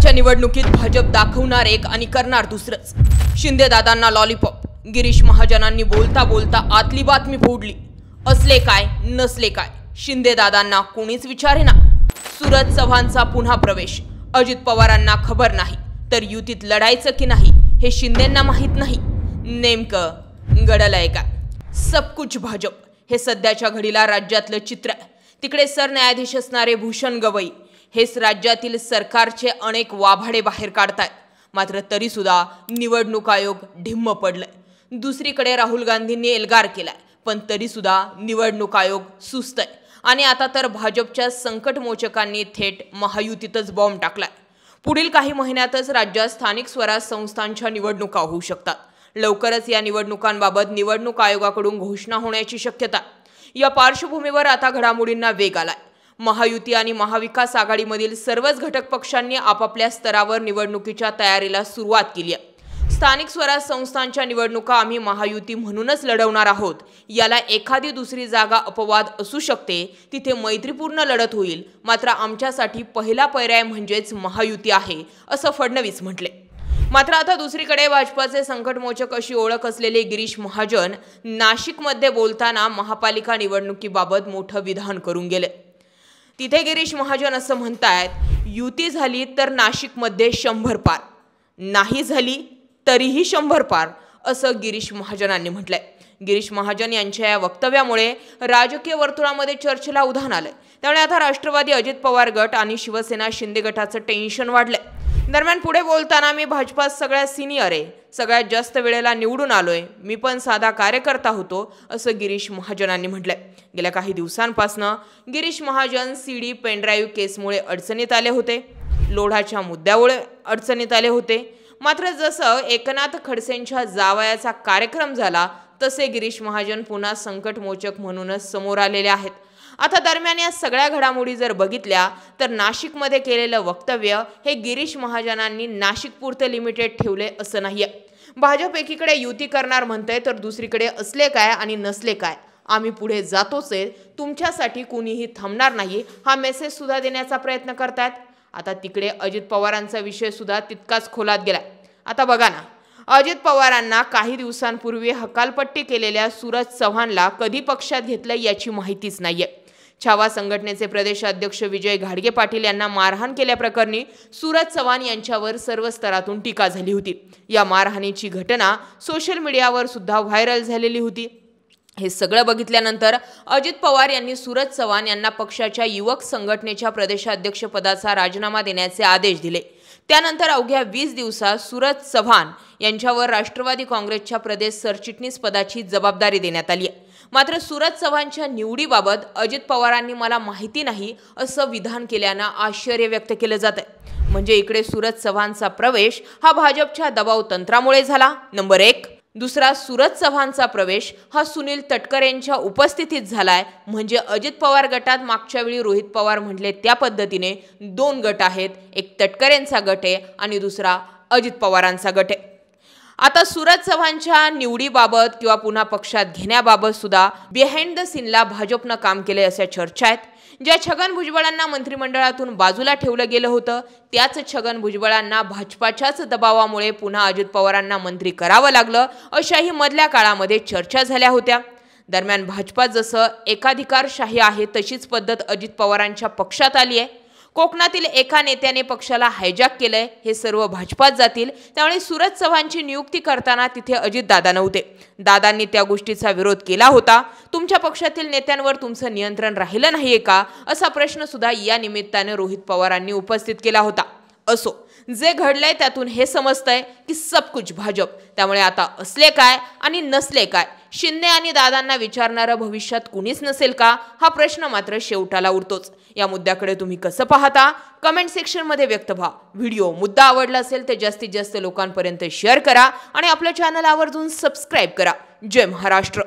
लोकसभेच्या निवडणुकीत भाजप दाखवणार एक आणि करणार दुसरंच। शिंदे दादांना लॉलीपॉप। गिरीश महाजनांनी बोलता बोलता आतली बातमी फोडली। असले काय नसले काय शिंदे दादांना कोणीच विचारेना। सूरज चव्हाणचा पुन्हा प्रवेश। अजित पवारांना खबर नाही तर युतीत लढायचं की नाही हे शिंदेंना माहित नाही। नेमकं घडलंय का? सब कुछ भाजप हे सध्याच्या घडीला राज्यातलं चित्र आहे। तिकडे सरन्यायाधीश असणारे भूषण गवई हेच राज्यातील सरकारचे अनेक वाभाडे बाहेर काढतायत। मात्र तरी सुद्धा निवडणूक आयोग ढिम्म पडलाय। दुसरीकडे राहुल गांधींनी एल्गार केलाय, पण तरी सुद्धा निवडणूक आयोग सुस्त आहे। आणि आता तर भाजपच्या संकटमोचकांनी थेट महायुतीतच बॉम्ब टाकलाय। पुढील काही महिन्यातच राज्यात स्थानिक स्वराज्य संस्थांच्या निवडणुका होऊ शकतात। लवकरच या निवडणुकांबाबत निवडणूक आयोगाकडून घोषणा होण्याची शक्यता। या पार्श्वभूमीवर आता घडामोडींना वेग आलाय। महायुती आणि महाविकास आघाडीमधील सर्वच घटक पक्षांनी आपापल्या स्तरावर निवडणुकीच्या तयारीला सुरुवात केली आहे। स्थानिक स्वराज्य संस्थांच्या निवडणुका आम्ही महायुती म्हणूनच लढवणार आहोत। याला एखादी दुसरी जागा अपवाद असू शकते, तिथे मैत्रीपूर्ण लढत होईल। मात्र आमच्यासाठी पहिला पर्याय म्हणजेच महायुती आहे, असं फडणवीस म्हटले। मात्र आता दुसरीकडे भाजपाचे संकटमोचक अशी ओळख असलेले गिरीश महाजन नाशिकमध्ये बोलताना महापालिका निवडणुकीबाबत मोठं विधान करून गेले। तिथे गिरीश महाजन असं म्हणतायत, युती झाली तर नाशिकमध्ये 100 पार, नाही झाली तरीही 100 पार, असं गिरीश महाजनांनी म्हटलंय। गिरीश महाजन यांच्या या वक्तव्यामुळे राजकीय वर्तुळामध्ये चर्चेला उधाण आलंय। त्यामुळे आता राष्ट्रवादी अजित पवार गट आणि शिवसेना शिंदे गटाचं टेन्शन वाढलंय। दरम्यान पुढे बोलताना, मी भाजपात सगळ्यात सिनियर आहे, सगळ्यात जास्त वेळेला निवडून आलोय, मी पण साधा कार्यकर्ता होतो, असं गिरीश महाजनांनी म्हटलंय। गेल्या काही दिवसांपासून गिरीश महाजन सीडी पेनड्राईव्ह केसमुळे अडचणीत आले होते, लोढाच्या मुद्द्यामुळे अडचणीत आले होते। मात्र जसं एकनाथ खडसेंच्या जावयाचा कार्यक्रम झाला तसे गिरीश महाजन पुन्हा संकटमोचक म्हणूनच समोर आलेले आहेत। आता दरम्यान या सगळ्या घडामोडी जर बघितल्या तर नाशिकमध्ये केलेलं वक्तव्य हे गिरीश महाजनांनी नाशिकपुरते लिमिटेड ठेवले असं नाहीये। भाजप एकीकडे युती करणार म्हणतंय तर दुसरीकडे असले काय आणि नसले काय आम्ही पुढे जातोच आहे, तुमच्यासाठी कुणीही थांबणार नाही हा मेसेज सुद्धा देण्याचा प्रयत्न करतायत। आता तिकडे अजित पवारांचा विषय सुद्धा तितकाच खोलात गेला। आता बघा ना, अजित पवारांना काही दिवसांपूर्वी हकालपट्टी केलेल्या सूरज चव्हाणला कधी पक्षात घेतलं याची माहितीच नाहीये। छावा संघटनेचे प्रदेशाध्यक्ष विजय घाडगे पाटील यांना मारहाण केल्याप्रकरणी सूरज चव्हाण यांच्यावर सर्व स्तरातून टीका झाली होती। या मारहाणीची घटना सोशल मीडियावर सुद्धा व्हायरल झालेली होती। हे सगळं बघितल्यानंतर अजित पवार यांनी सूरज चव्हाण यांना पक्षाच्या युवक संघटनेच्या प्रदेशाध्यक्ष पदाचा राजीनामा देण्याचे आदेश दिले। त्यानंतर अवघ्या 20 दिवसात सूरज चव्हाण यांच्यावर राष्ट्रवादी काँग्रेसच्या प्रदेश सरचिटणीस पदाची जबाबदारी देण्यात आली आहे। मात्र सूरज चव्हाणच्या निवडीबाबत अजित पवारांनी मला माहिती नाही असं विधान केल्यानं आश्चर्य व्यक्त केलं जात आहे। म्हणजे इकडे सूरज चव्हाणचा प्रवेश हा भाजपच्या दबाव तंत्रामुळे झाला, नंबर 1। दुसरा, सूरज चव्हाणचा प्रवेश हा सुनील तटकरेंच्या उपस्थितीत झालाय। म्हणजे अजित पवार गटात मागच्या वेळी रोहित पवार म्हटले त्या पद्धतीने 2 गट आहेत, एक तटकरेंचा गट आहे आणि दुसरा अजित पवारांचा गट आहे। आता सूरज चव्हाणच्या निवडीबाबत किंवा पुन्हा पक्षात घेण्याबाबत सुद्धा बिहाइंड द सीनला भाजपनं काम केले अशा चर्चा आहेत। ज्या छगन भुजबळांना मंत्रिमंडळातून बाजूला ठेवलं गेलं होतं त्याच छगन भुजबळांना भाजपाच्याच दबावामुळे पुन्हा अजित पवारांना मंत्री करावं लागलं, अशाही मधल्या काळामध्ये चर्चा झाल्या होत्या। दरम्यान भाजपात जसं एकाधिकारशाही आहे तशीच पद्धत अजित पवारांच्या पक्षात आली आहे। कोकणातील एका नेत्याने पक्षाला हायजॅक केलंय, हे सर्व भाजपात जातील। त्यामुळे सूरज चव्हाणची नियुक्ती करताना तिथे अजित दादा नव्हते। दादांनी त्या गोष्टीचा विरोध केला होता। तुमच्या पक्षातील नेत्यांवर तुमचं नियंत्रण राहिलं नाहीये का, असा प्रश्न सुद्धा या निमित्ताने रोहित पवारांनी उपस्थित केला होता। असो, जे घडलंय त्यातून हे समजतंय की सब कुछ भाजप। त्यामुळे आता असले काय आणि नसले काय शिंदे आणि दादांना विचारणारं भविष्यात कुणीच नसेल का, हा प्रश्न मात्र शेवटाला उरतोच। या मुद्द्याकडे तुम्ही कसं पाहता कमेंट सेक्शनमध्ये व्यक्त व्हा। व्हिडिओ मुद्दा आवडला असेल तर जास्तीत जास्त लोकांपर्यंत शेअर करा आणि आपलं चॅनल आवर्जून सबस्क्राईब करा। जय महाराष्ट्र।